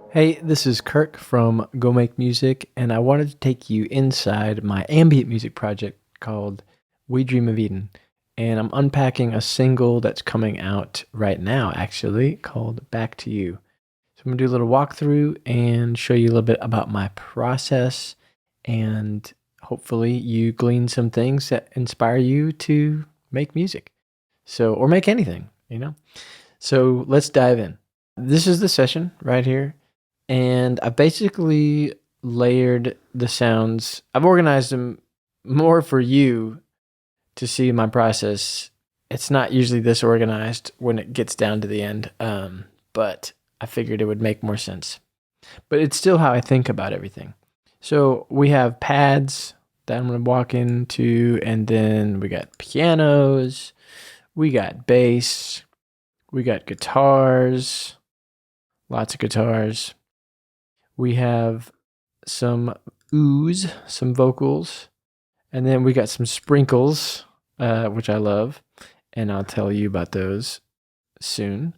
Hey, this is Kirk from Go Make Music, and I wanted to take you inside my ambient music project called We Dream of Eden. And I'm unpacking a single that's coming out right now, actually, called Back to You. So I'm going to do a little walkthrough and show you a little bit about my process, and hopefully you glean some things that inspire you to make music. Or make anything. So let's dive in. This is the session right here. And I basically layered the sounds. I've organized them more for you to see my process. It's not usually this organized when it gets down to the end, but I figured it would make more sense. But it's still how I think about everything. So we have pads that I'm going to walk into, and then we got pianos, we got bass, we got guitars, lots of guitars. We have some ooze, some vocals, and then we got some sprinkles, which I love, and I'll tell you about those soon.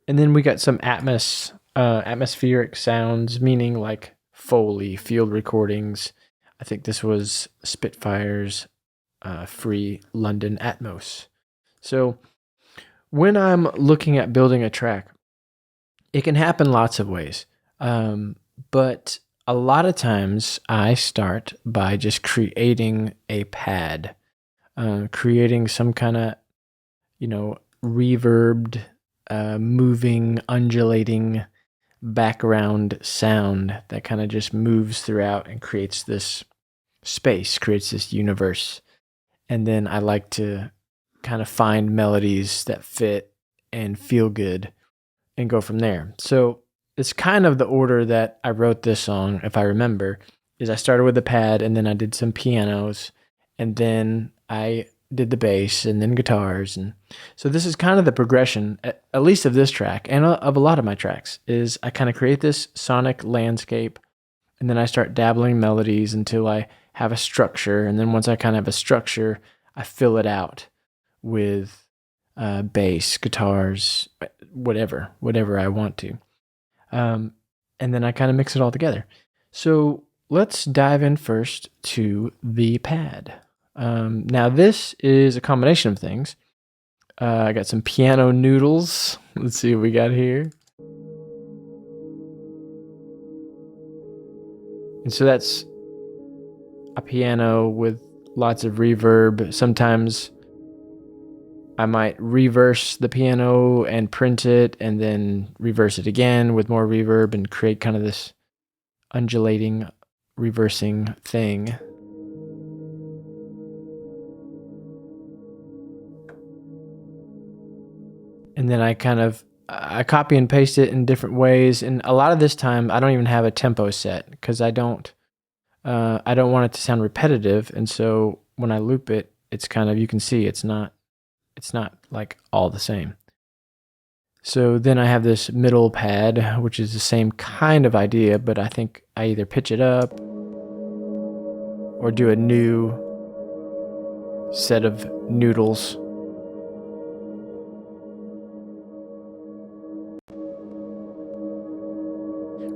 And then we got some atmospheric sounds, meaning like Foley, field recordings. I think this was Spitfire's free London Atmos. So when I'm looking at building a track, it can happen lots of ways. But a lot of times I start by just creating a pad, creating some kind of, reverbed, moving, undulating background sound that kind of just moves throughout and creates this space, creates this universe. And then I like to kind of find melodies that fit and feel good and go from there. So it's kind of the order that I wrote this song, if I remember, is I started with the pad, and then I did some pianos, and then I did the bass, and then guitars. And so this is kind of the progression, at least of this track, and of a lot of my tracks, is I kind of create this sonic landscape, and then I start dabbling melodies until I have a structure, and then once I kind of have a structure, I fill it out with bass, guitars, whatever I want to. And then I kind of mix it all together. So let's dive in first to the pad. Now this is a combination of things. I got some piano noodles. Let's see what we got here. And so that's a piano with lots of reverb. Sometimes I might reverse the piano and print it and then reverse it again with more reverb and create kind of this undulating, reversing thing. And then I copy and paste it in different ways. And a lot of this time I don't even have a tempo set because I don't want it to sound repetitive. And so when I loop it, it's kind of, you can see it's not like all the same. So then I have this middle pad, which is the same kind of idea, but I think I either pitch it up or do a new set of noodles.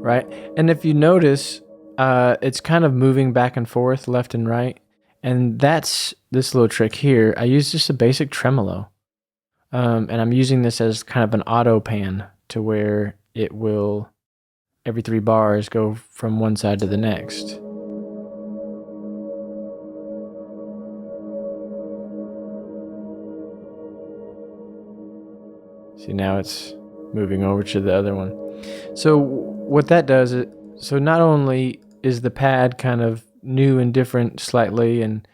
Right? And if you notice, it's kind of moving back and forth, left and right. And that's this little trick here. I use just a basic tremolo. And I'm using this as kind of an auto pan to where it will, every 3 bars, go from one side to the next. See, now it's moving over to the other one. So what that does is, so not only is the pad kind of new and different slightly, and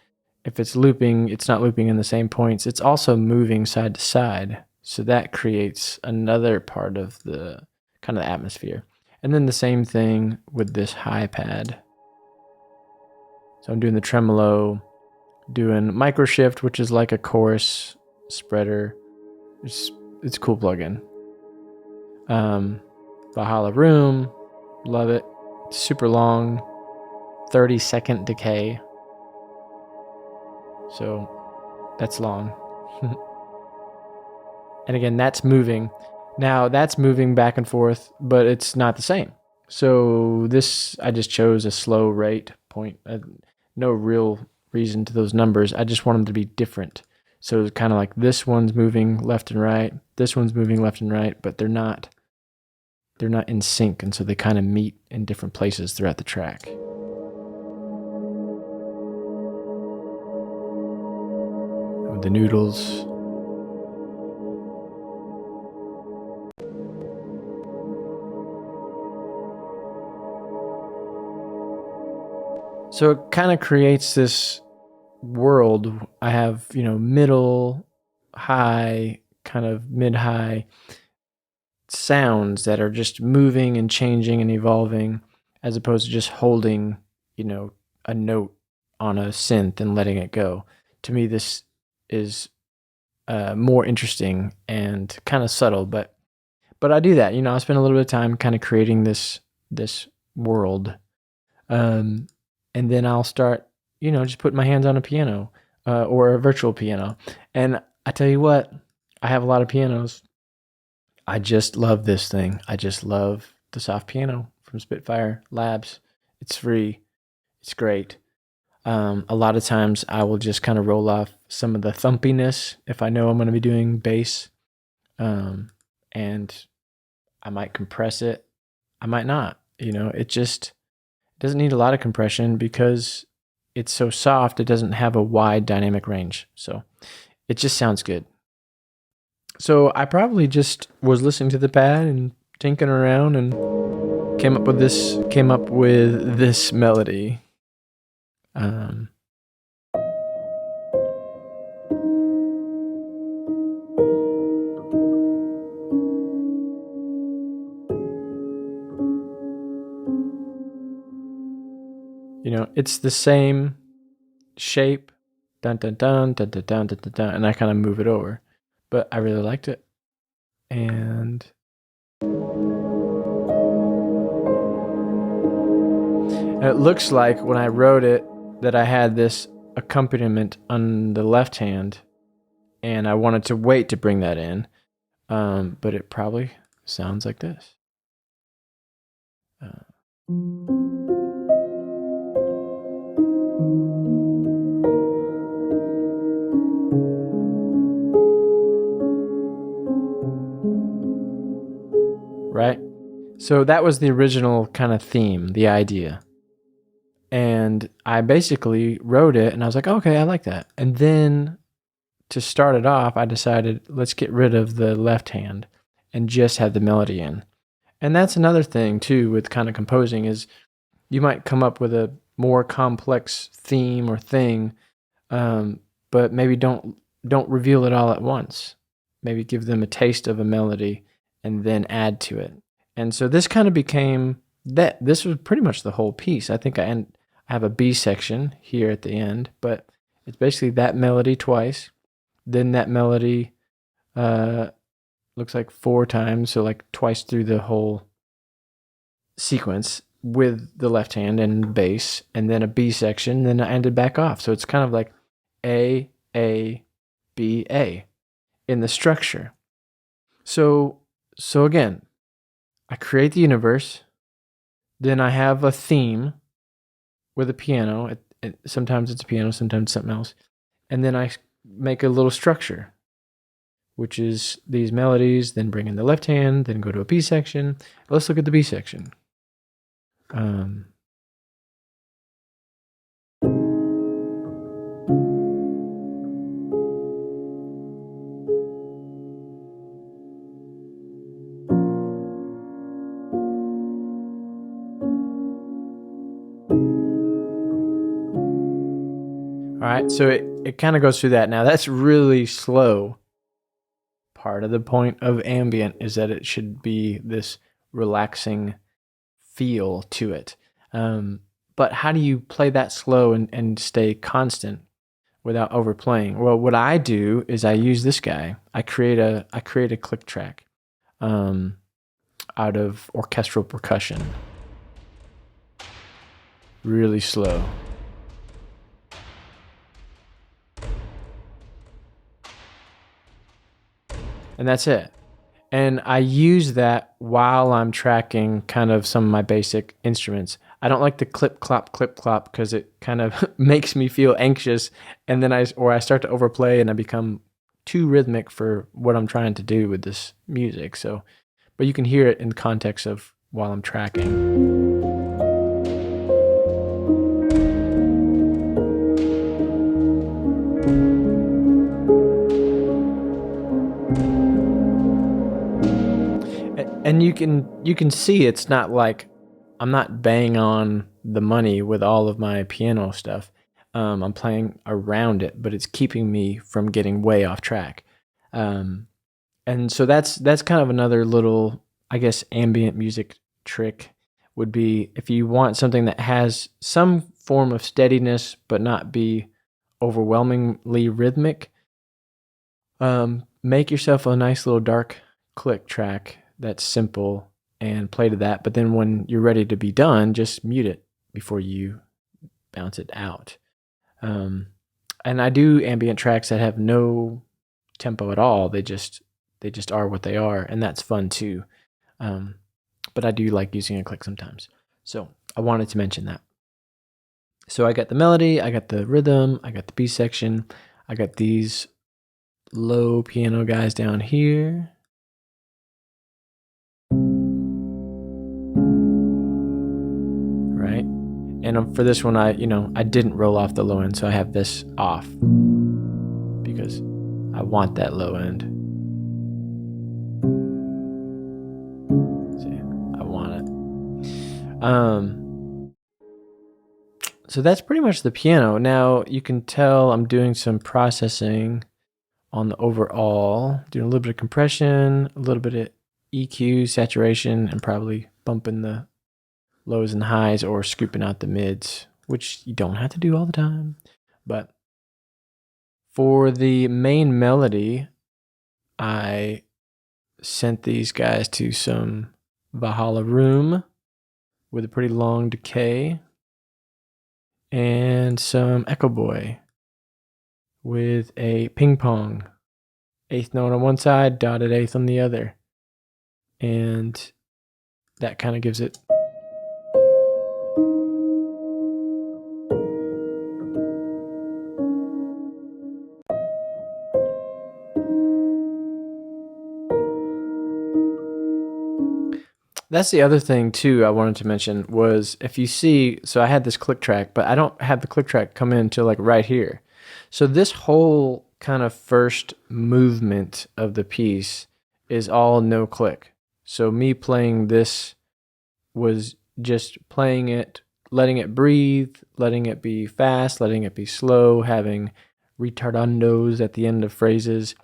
if it's looping, it's not looping in the same points, it's also moving side to side. So that creates another part of the kind of the atmosphere. And then the same thing with this high pad. So I'm doing the tremolo, doing micro shift, which is like a chorus spreader. It's a cool plugin. Valhalla Room, love it. It's super long, 30-second decay. So that's long. And again, that's moving. Now that's moving back and forth, but it's not the same. So this, I just chose a slow rate point. No real reason to those numbers. I just want them to be different. So it's kind of like this one's moving left and right, this one's moving left and right, but they're not in sync, and so they kind of meet in different places throughout the track. With the noodles. So it kind of creates this world. I have, middle, high, kind of mid-high sounds that are just moving and changing and evolving, as opposed to just holding, a note on a synth and letting it go. To me, this is more interesting and kind of subtle, but I do that. I spend a little bit of time kind of creating this world, and then I'll start, just putting my hands on a piano or a virtual piano. And I tell you what, I have a lot of pianos. I just love this thing. I just love the soft piano from Spitfire Labs. It's free. It's great. A lot of times I will just kind of roll off some of the thumpiness if I know I'm going to be doing bass, and I might compress it. I might not. It just doesn't need a lot of compression because it's so soft. It doesn't have a wide dynamic range, so it just sounds good. So I probably just was listening to the pad and tinkering around and came up with this melody. It's the same shape, dun dun dun dun dun dun dun dun, dun, and I kind of move it over, but I really liked it, and it looks like when I wrote it that I had this accompaniment on the left hand, and I wanted to wait to bring that in, but it probably sounds like this. Right? So that was the original kind of theme, the idea. And I basically wrote it and I was like, okay, I like that. And then to start it off, I decided let's get rid of the left hand and just have the melody in. And that's another thing too with kind of composing is you might come up with a more complex theme or thing, but maybe don't reveal it all at once. Maybe give them a taste of a melody and then add to it. And so this kind of became that. This was pretty much the whole piece. I think I have a B section here at the end, but it's basically that melody twice, then that melody looks like 4 times, so like twice through the whole sequence with the left hand and bass, and then a B section, then I ended back off. So it's kind of like A, B, A in the structure. So again, I create the universe, then I have a theme with a piano. Sometimes it's a piano, sometimes it's something else. And then I make a little structure, which is these melodies, then bring in the left hand, then go to a B section. Let's look at the B section. All right, so it kind of goes through that. Now that's really slow. Part of the point of ambient is that it should be this relaxing feel to it. But how do you play that slow and stay constant without overplaying? Well, what I do is I use this guy. I create a click track out of orchestral percussion. Really slow. And that's it. And I use that while I'm tracking kind of some of my basic instruments. I don't like the clip clop because it kind of makes me feel anxious, and then I start to overplay and I become too rhythmic for what I'm trying to do with this music. So, but you can hear it in the context of while I'm tracking. And you can see it's not like I'm not bang on the money with all of my piano stuff. I'm playing around it, but it's keeping me from getting way off track. Um, and so that's kind of another little, I guess, ambient music trick would be if you want something that has some form of steadiness but not be overwhelmingly rhythmic. Make yourself a nice little dark click track that's simple and play to that. But then when you're ready to be done, just mute it before you bounce it out. Um, and I do ambient tracks that have no tempo at all. They just are what they are, and that's fun too. Um, but I do like using a click sometimes. So I wanted to mention that. So I got the melody, I got the rhythm, I got the B section, I got these low piano guys down here. Right? And for this one, I didn't roll off the low end, so I have this off because I want that low end. See, I want it. So that's pretty much the piano. Now you can tell I'm doing some processing on the overall, doing a little bit of compression, a little bit of EQ, saturation, and probably bumping the lows and highs or scooping out the mids, which you don't have to do all the time. But for the main melody, I sent these guys to some Valhalla Room with a pretty long decay and some Echo Boy with a ping pong, eighth note on one side, dotted eighth on the other. And that kind of gives it. That's the other thing too I wanted to mention was if you see, so I had this click track, but I don't have the click track come in until like right here. So this whole kind of first movement of the piece is all no click. So me playing this was just playing it, letting it breathe, letting it be fast, letting it be slow, having retardandos at the end of phrases.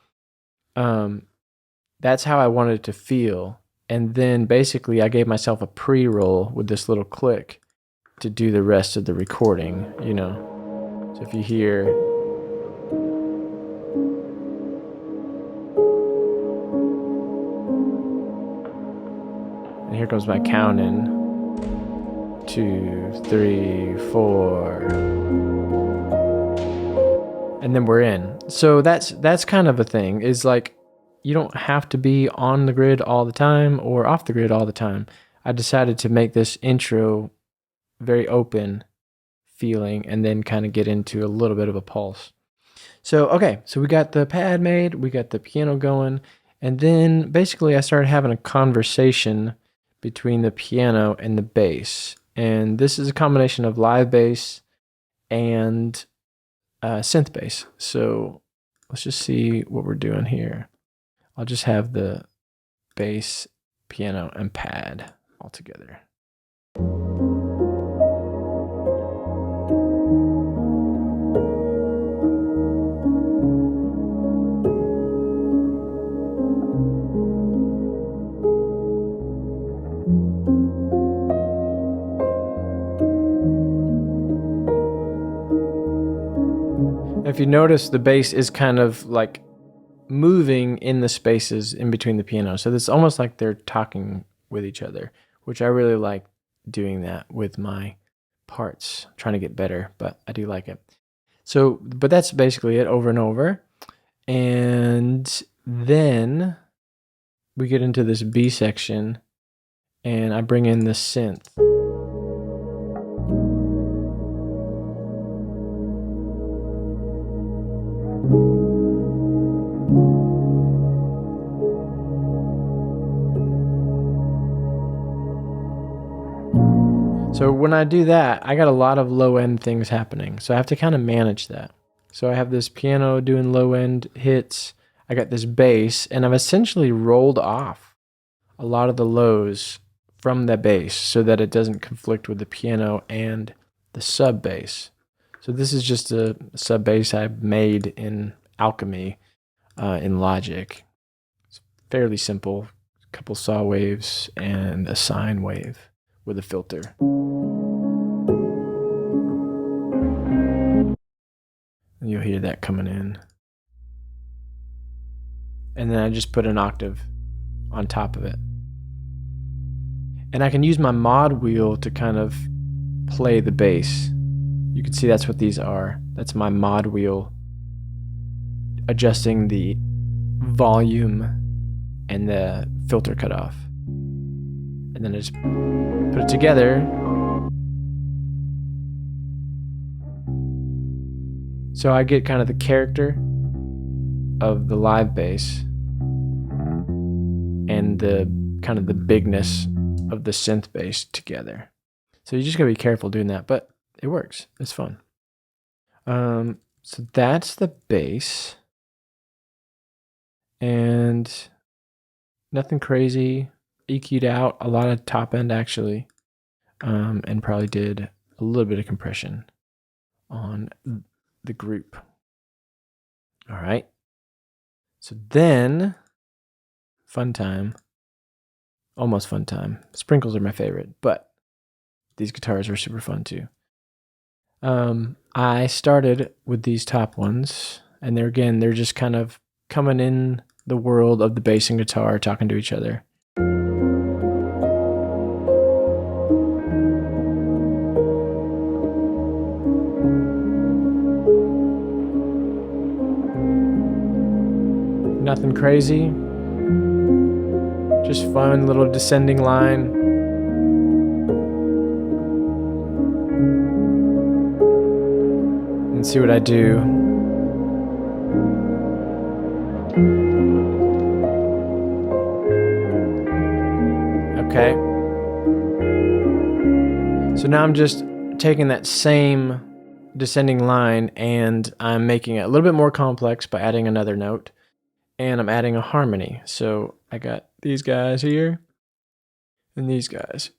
That's how I wanted it to feel. And then basically I gave myself a pre-roll with this little click to do the rest of the recording, you know. So if you hear, and here comes my counting, 2, 3, 4, and then we're in. So that's kind of a thing, is like you don't have to be on the grid all the time or off the grid all the time. I decided to make this intro very open feeling and then kind of get into a little bit of a pulse. So, okay, so we got the pad made, we got the piano going, and then basically I started having a conversation between the piano and the bass. And this is a combination of live bass and synth bass. So let's just see what we're doing here. I'll just have the bass, piano, and pad all together. If you notice, the bass is kind of like moving in the spaces in between the piano. So it's almost like they're talking with each other, which I really like doing that with my parts. I'm trying to get better, but I do like it. So, but that's basically it over and over. And then we get into this B section, and I bring in the synth. So when I do that, I got a lot of low end things happening. So I have to kind of manage that. So I have this piano doing low end hits. I got this bass, and I've essentially rolled off a lot of the lows from the bass so that it doesn't conflict with the piano and the sub bass. So this is just a sub bass I made in Alchemy in Logic. It's fairly simple. A couple saw waves and a sine wave with a filter. And you'll hear that coming in. And then I just put an octave on top of it. And I can use my mod wheel to kind of play the bass. You can see that's what these are. That's my mod wheel adjusting the volume and the filter cutoff. And then I just put it together. So I get kind of the character of the live bass and the kind of the bigness of the synth bass together. So you just gotta be careful doing that, but it works. It's fun. So that's the bass, and nothing crazy. EQ'd out a lot of top end actually, and probably did a little bit of compression on the group. All right. So then, fun time. Almost fun time. Sprinkles are my favorite, but these guitars are super fun too. I started with these top ones, and they're just kind of coming in the world of the bass and guitar, talking to each other. Nothing crazy, just fun little descending line. And see what I do. Okay. So now I'm just taking that same descending line and I'm making it a little bit more complex by adding another note. And I'm adding a harmony. So I got these guys here and these guys.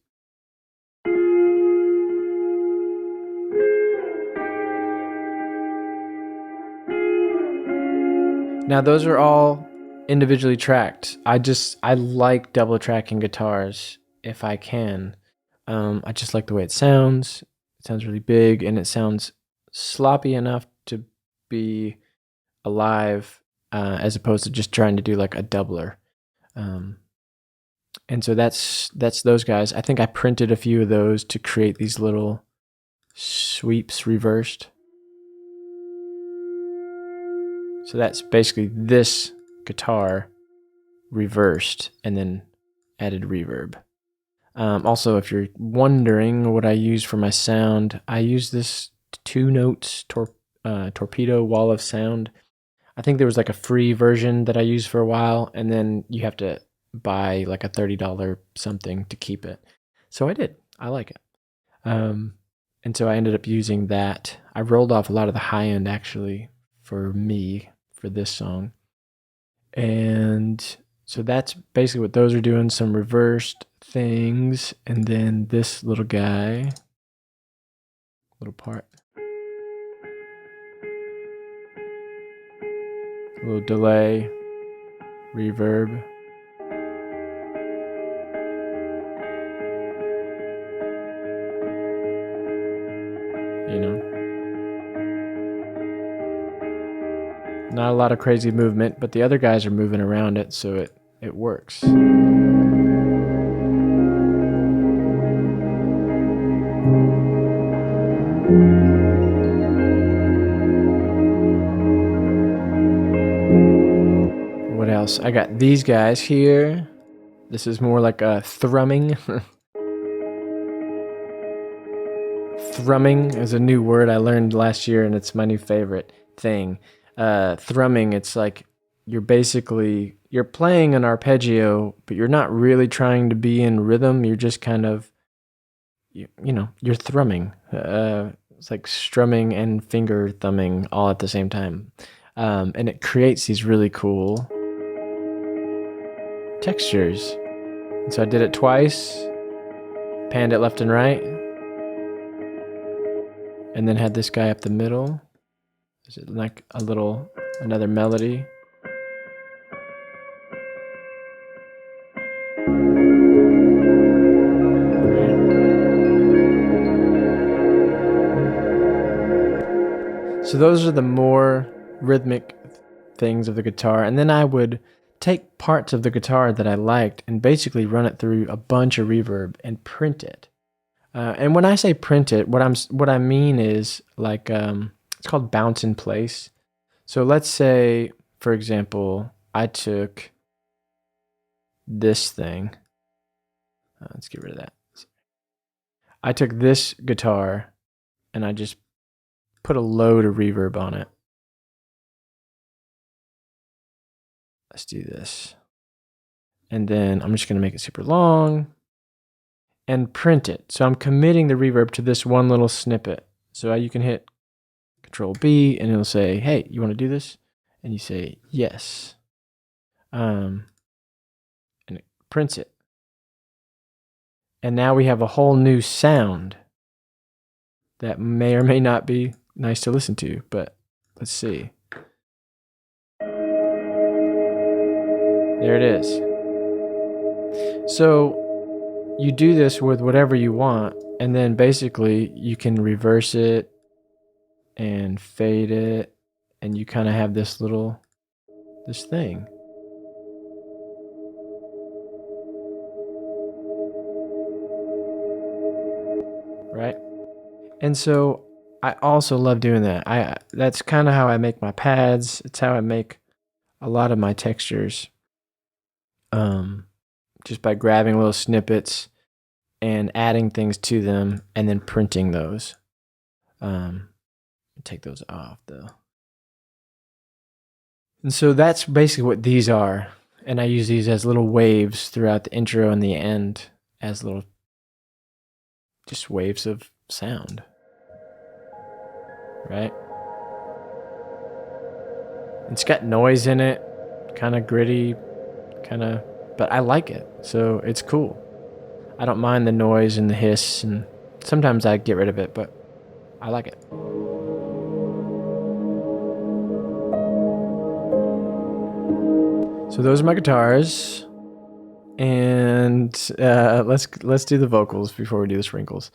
Now those are all individually tracked. I like double tracking guitars if I can. I just like the way it sounds. It sounds really big and it sounds sloppy enough to be alive, as opposed to just trying to do like a doubler. And so that's those guys. I think I printed a few of those to create these little sweeps reversed. So that's basically this guitar reversed and then added reverb. Also, if you're wondering what I use for my sound, I use this 2 notes torpedo wall of sound. I think there was like a free version that I used for a while, and then you have to buy like a $30 something to keep it. So I did. I like it. And so I ended up using that. I rolled off a lot of the high end actually for me for this song. And so that's basically what those are doing, some reversed things, and then this little guy, little part. A little delay, reverb. You know, not a lot of crazy movement, but the other guys are moving around it, so it works. What else? I got these guys here. This is more like a thrumming. Thrumming is a new word I learned last year, and it's my new favorite thing. Thrumming, it's like you're playing an arpeggio, but you're not really trying to be in rhythm. You're just kind of you're thrumming. It's like strumming and finger thumbing all at the same time, and it creates these really cool textures. And so I did it twice, panned it left and right, and then had this guy up the middle. Is it like another melody? So those are the more rhythmic things of the guitar. And then I would take parts of the guitar that I liked and basically run it through a bunch of reverb and print it. And when I say print it, what I mean is like it's called bounce in place. So let's say, for example, I took this thing. Let's get rid of that. I took this guitar and I just put a load of reverb on it. Let's do this. And then I'm just going to make it super long and print it. So I'm committing the reverb to this one little snippet. So you can hit Control B and it'll say, hey, you want to do this? And you say, yes. And it prints it. And now we have a whole new sound that may or may not be nice to listen to, but let's see. There it is. So you do this with whatever you want, and then basically you can reverse it and fade it, and you kind of have this thing. Right? And so I also love doing that. That's kind of how I make my pads. It's how I make a lot of my textures. Just by grabbing little snippets and adding things to them and then printing those. Take those off though. And so that's basically what these are. And I use these as little waves throughout the intro and the end as little just waves of sound. Right? It's got noise in it, kind of gritty, but I like it. So it's cool. I don't mind the noise and the hiss, and sometimes I get rid of it, but I like it. So those are my guitars, and let's do the vocals before we do the sprinkles.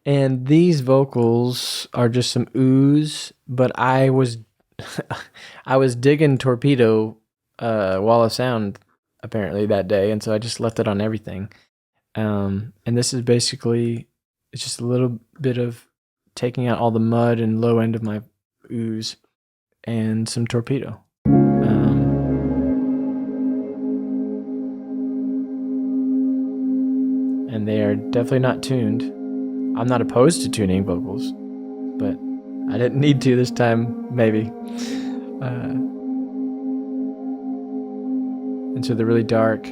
And these vocals are just some ooze, but I was I was digging Torpedo Wall of Sound apparently that day, and so I just left it on everything. And this is basically, it's just a little bit of taking out all the mud and low end of my ooze and some Torpedo. And they are definitely not tuned. I'm not opposed to tuning vocals, but I didn't need to this time, maybe. And so they're really dark.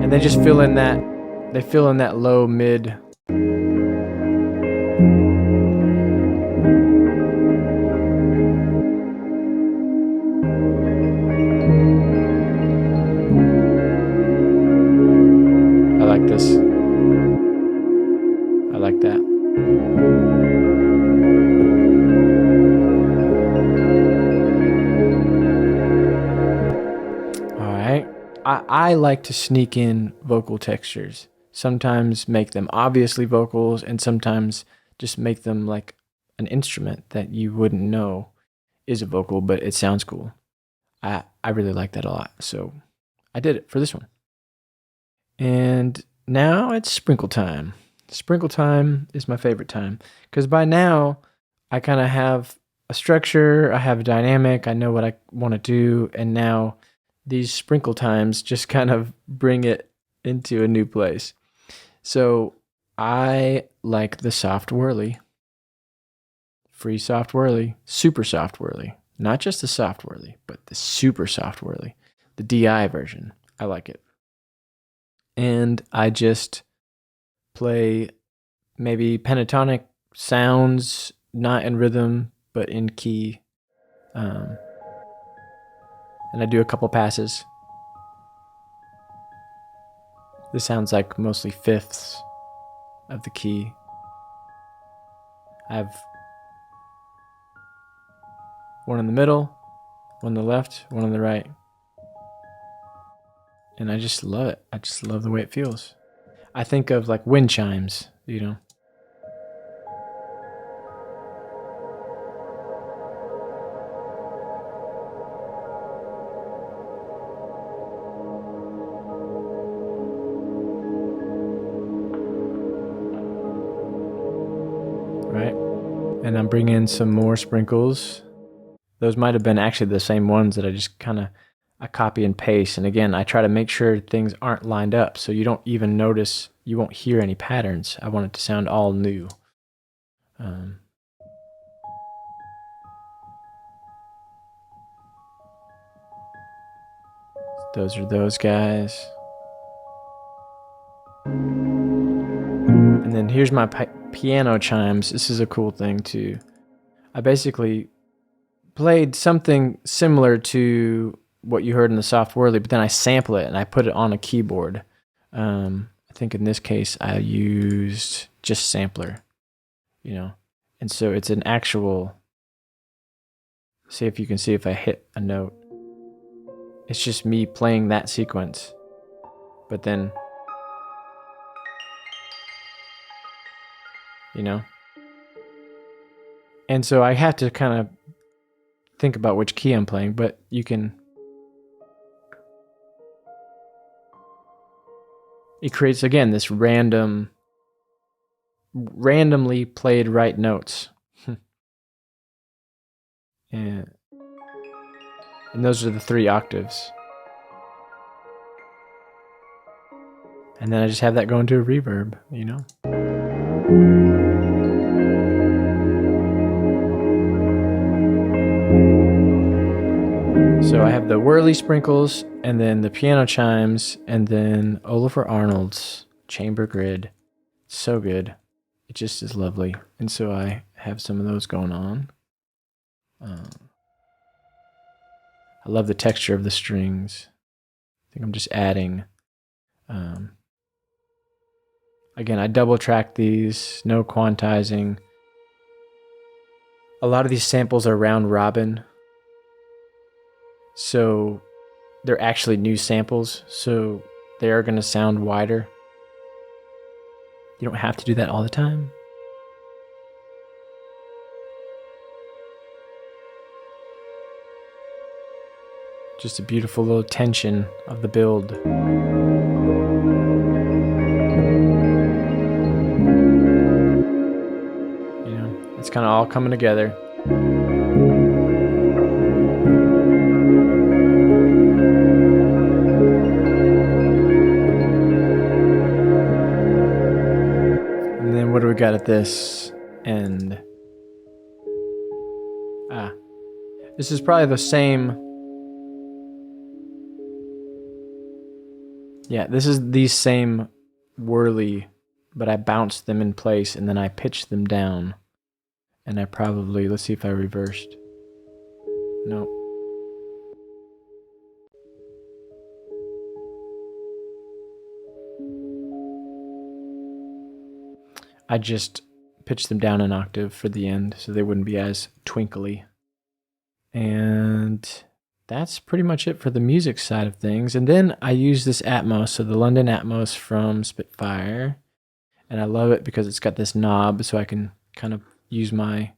And they just fill in that low mid. I like this. I like that. All right. I like to sneak in vocal textures. Sometimes make them obviously vocals, and sometimes just make them like an instrument that you wouldn't know is a vocal, but it sounds cool. I really like that a lot. So I did it for this one. And now it's sprinkle time. Sprinkle time is my favorite time because by now I kind of have a structure, I have a dynamic, I know what I want to do, and now these sprinkle times just kind of bring it into a new place. So I like the soft whirly, free soft whirly, super soft whirly. Not just the soft whirly, but the super soft whirly, the DI version. I like it. And I just play maybe pentatonic sounds, not in rhythm, but in key. And I do a couple passes. This sounds like mostly fifths of the key. I have one in the middle, one on the left, one on the right. And I just love it. I just love the way it feels. I think of like wind chimes, you know. Right? And I'm bringing in some more sprinkles. Those might have been actually the same ones that I just kind of I copy and paste. And again, I try to make sure things aren't lined up so you don't even notice, you won't hear any patterns. I want it to sound all new. Those are those guys. And then here's my piano chimes. This is a cool thing too. I basically played something similar to what you heard in the soft whirly, but then I sample it and I put it on a keyboard. I think in this case I used just sampler, you know, and so it's an actual. See if you can see if I hit a note. It's just me playing that sequence, but then, you know, and so I have to kind of think about which key I'm playing, but you can. It creates again this randomly played right notes. and those are the 3 octaves. And then I just have that go into a reverb, you know? So I have the whirly sprinkles, and then the piano chimes, and then Oliver Arnold's chamber grid. It's so good. It just is lovely. And so I have some of those going on. I love the texture of the strings. I think I'm just adding. Again, I double track these, no quantizing. A lot of these samples are round robin. So they're actually new samples. So they are going to sound wider. You don't have to do that all the time. Just a beautiful little tension of the build. You know, it's kind of all coming together. And then what do we got at this end? This is probably the same. Yeah, this is these same whirly, but I bounced them in place and then I pitched them down. And I probably, let's see if I reversed. No. I just pitched them down an octave for the end so they wouldn't be as twinkly. And that's pretty much it for the music side of things. And then I use this Atmos, so the London Atmos from Spitfire. And I love it because it's got this knob so I can kind of use my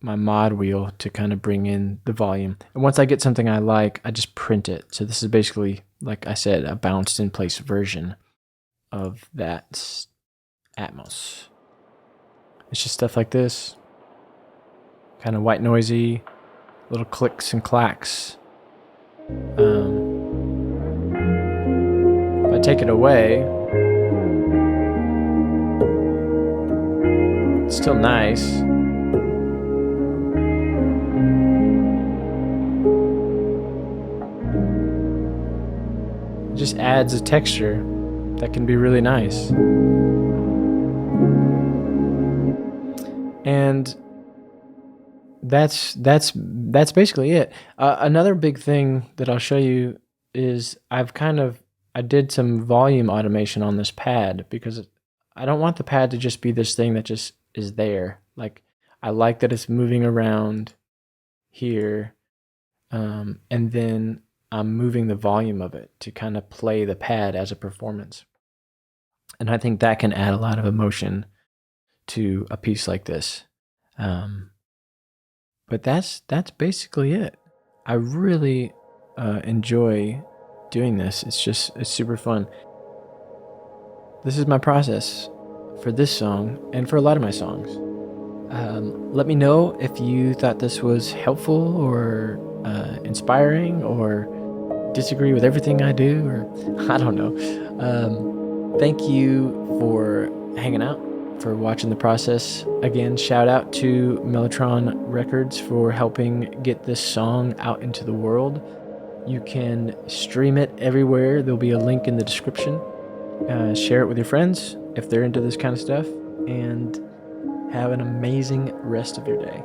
my mod wheel to kind of bring in the volume. And once I get something I like, I just print it. So this is basically, like I said, a bounced in place version of that Atmos. It's just stuff like this. kind of white noisy, little clicks and clacks. If I take it away, it's still nice. It just adds a texture that can be really nice. And that's basically it. Another big thing that I'll show you is I did some volume automation on this pad because I don't want the pad to just be this thing that just is there. Like, I like that it's moving around here, and then I'm moving the volume of it to kind of play the pad as a performance. And I think that can add a lot of emotion to a piece like this. But that's basically it. I really enjoy doing this. It's super fun. This is my process for this song and for a lot of my songs. Let me know if you thought this was helpful or inspiring or disagree with everything I do, or I don't know. Thank you for hanging out, for watching the process. Again, shout out to Mellotron Records for helping get this song out into the world. You can stream it everywhere. There'll be a link in the description. Share it with your friends if they're into this kind of stuff, and have an amazing rest of your day.